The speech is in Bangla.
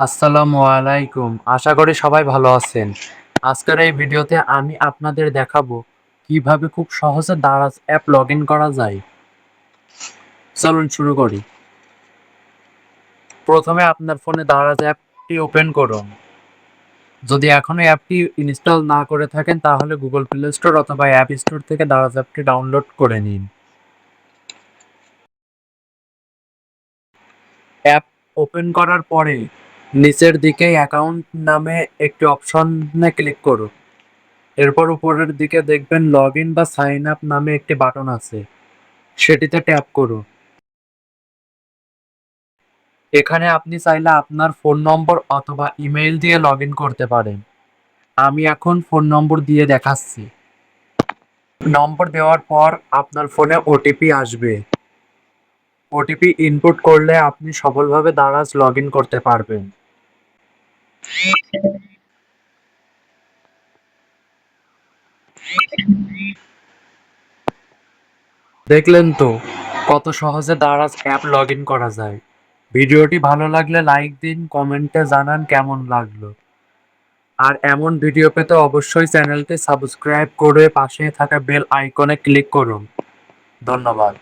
আসসালামু আলাইকুম। আশা করি সবাই ভালো আছেন। আজকের এই ভিডিওতে আমি আপনাদের দেখাবো কিভাবে খুব সহজে দারাজ অ্যাপ লগইন করা যায়। চলুন শুরু করি। প্রথমে আপনার ফোনে দারাজ অ্যাপটি ওপেন করুন। যদি এখনো অ্যাপটি ইনস্টল না করে থাকেন তাহলে গুগল প্লে স্টোর অথবা অ্যাপ স্টোর থেকে দারাজ অ্যাপটি ডাউনলোড করে নিন। অ্যাপ ওপেন করার পরে নিচের দিকে অ্যাকাউন্ট নামে একটি অপশনে ক্লিক করুন। এরপর উপরের দিকে দেখবেন লগইন বা সাইন আপ নামে একটি বাটন আছে, সেটিতে ট্যাপ করুন। এখানে আপনি চাইলে আপনার ফোন নম্বর অথবা ইমেইল দিয়ে লগইন করতে পারেন। আমি এখন ফোন নম্বর দিয়ে দেখাচ্ছি। নম্বর দেওয়ার পর আপনার ফোনে ওটিপি আসবে। ওটিপি ইনপুট করলে আপনি সফলভাবে দারাজ লগইন করতে পারবেন। দেখলেন তো কত সহজে দারাজ অ্যাপ লগইন করা যায়। ভিডিওটি ভালো লাগলে লাইক দিন, কমেন্টে জানান কেমন লাগলো। আর এমন ভিডিও পেতে অবশ্যই চ্যানেলটি সাবস্ক্রাইব করে পাশে থাকা বেল আইকনে ক্লিক করুন। ধন্যবাদ।